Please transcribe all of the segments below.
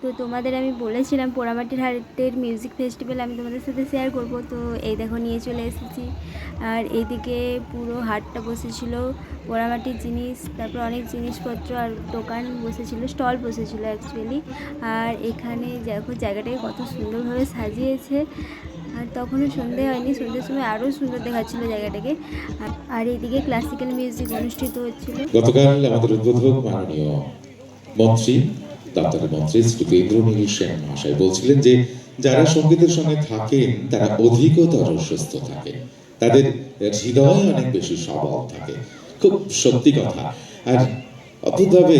তো তোমাদের আমি বলেছিলাম পোড়ামাটির হাটের মিউজিক ফেস্টিভ্যাল আমি তোমাদের সাথে শেয়ার করব। তো এই দেখো নিয়ে চলে এসেছি। আর এইদিকে পুরো হাটটা বসেছিল পোড়ামাটির জিনিস, তারপর অনেক জিনিসপত্র আর দোকান বসেছিল, স্টল বসেছিল অ্যাকচুয়ালি। আর এখানে দেখো জায়গাটাকে কত সুন্দরভাবে সাজিয়েছে। আর তখনও সন্ধে হয়নি, সন্ধ্যের সময় আরও সুন্দর দেখাচ্ছিলো জায়গাটাকে। আর এইদিকে ক্লাসিক্যাল মিউজিক অনুষ্ঠিত হচ্ছিল। গতকাল আমাদের উদ্বোধক মাননীয় মন্ত্রী দপ্তরের মন্ত্রী শ্রী ইন্দ্রনীল সেন মহাশয় বলছিলেন যে যারা সঙ্গীতের সঙ্গে থাকেন তারা অধিকতর সুস্থ থাকে, তাদের হৃদয় অনেক বেশি সবল থাকে। খুব সত্যি কথা। আর অদ্ভুতভাবে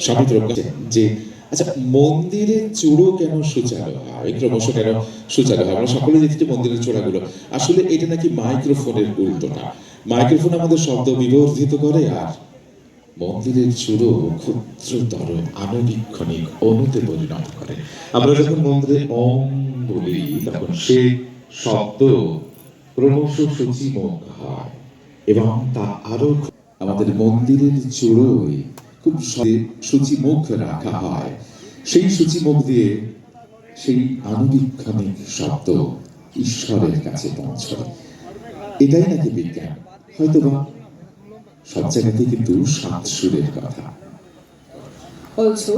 স্বামী প্রজ্ঞা যে আচ্ছা মন্দিরের চূড়ো কেন সূচালো হয়, ক্রমশ কেন সূচালো হয়, আমরা সকলে দেখছি মন্দিরের চূড়াগুলো, আসলে এটা নাকি মাইক্রোফোনের উল্টোটা। মাইক্রোফোন আমাদের শব্দ বিবর্ধিত করে, আর মন্দিরের চূড়ো ক্ষুদ্রতর আণুবীক্ষণিক অণুতে পরিণত করে। আমরা যখন মন্দিরে ওম বলি তখন সে শব্দ ক্রমশ সূচিমুখ হয় এবং তা আরো আমাদের মন্দিরের চূড়োয় খুব সূচিমুখ রাখা হয়। সেই সূচিমুখ দিয়ে সেই আণুবীক্ষণিক শব্দ ঈশ্বরের কাছে পৌঁছয়। এটাই নাকি বিজ্ঞান। হয়তো বা সব জায়গাতেই কিন্তু সাত সুরের কথা। Also,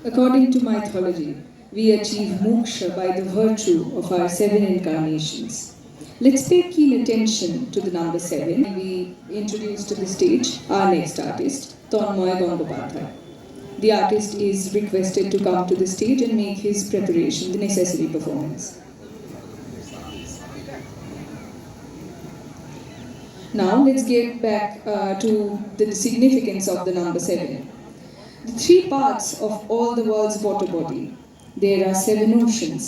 according to mythology, we achieve moksha by the virtue of our 7 incarnations. Let's pay keen attention to the number 7. We introduce to the stage our next artist, Tanmoy Gangopadhyay. The artist is requested to come to the stage and make his preparation the necessary performance. Now let's get back to the significance of the number 7. The 3 parts of all the world's water body. There are 7 oceans.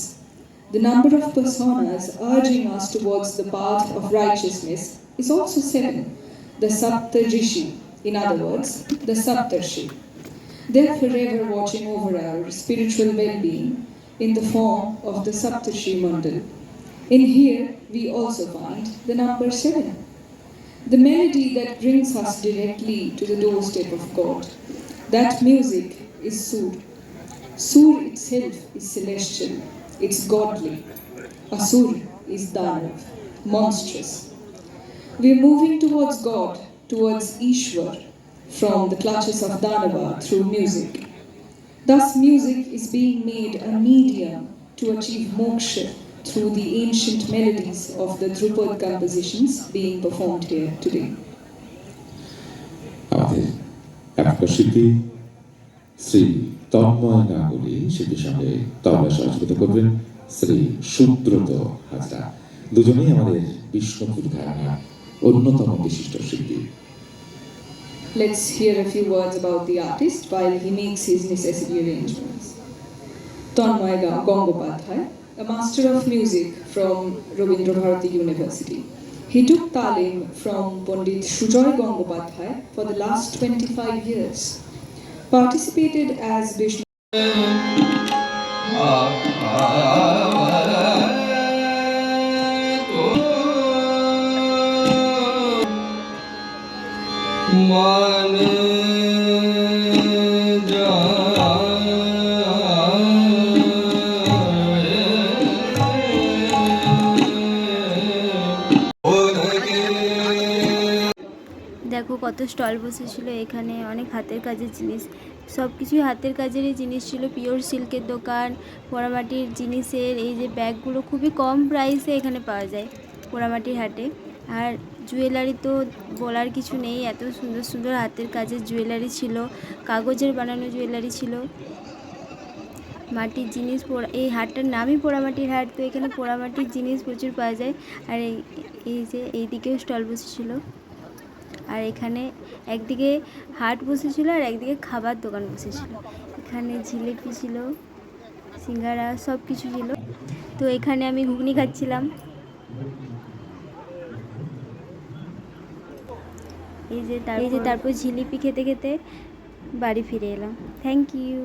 The number of personas urging us towards the path of righteousness is also 7. The Saptarshi, in other words, the Saptarshi. They're forever watching over our spiritual well-being in the form of the Saptarshi Mandal. In here, we also find the number 7. The melody that brings us directly to the doorstep of God. That music is Sur. Sur itself is celestial, it's godly. Asur is Danav, monstrous. We're moving towards God, towards Ishwar, from the clutches of Danava through music. Thus music is being made a medium to achieve moksha through the ancient melodies of the Drupad compositions being performed here today. আমাদের এখনকার শিল্পী শ্রী তন্ময় গাঙ্গুলি, শিল্পীর সঙ্গে তবলা সহযোগিতা করবেন শ্রী সুব্রত হাজরা। দুজনেই আমাদের বিষ্ণুপুর ঘরানার অন্যতম বিশিষ্ট শিল্পী। Let's hear a few words about the artist while he makes his necessary arrangements. Tanmoy Gangopadhyay, a master of music from Rabindra Bharati University. He took talim from Pandit Sujoy Gangopadhyay for the last 25 years. Participated as Vishnu দেখো কত stall বসেছিল এখানে, অনেক হাতের কাজের জিনিস, সব কিছুই হাতের কাজেরই জিনিস ছিল। পিওর সিল্কের দোকান, পোড়ামাটির জিনিসের এই যে ব্যাগগুলো খুবই কম প্রাইসে এখানে পাওয়া যায় পোড়ামাটির হাটে। আর জুয়েলারি তো বলার কিছু নেই, এত সুন্দর সুন্দর হাতের কাজের জুয়েলারি ছিল, কাগজের বানানো জুয়েলারি ছিল, মাটির জিনিস। এই হাটটার নামই পোড়ামাটির হাট, তো এখানে পোড়ামাটির জিনিস প্রচুর পাওয়া যায়। আর এই যে এইদিকেও স্টল বসেছিল। আর এখানে একদিকে হাট বসেছিল আর একদিকে খাবার দোকান বসেছিল। এখানে জিলিপি ছিল, সিঙ্গারা, সব কিছু ছিল। তো এখানে আমি ঘুগনি খাচ্ছিলাম। এই যে তারপর জিলিপি খেতে খেতে বাড়ি ফিরে এলাম। Thank you.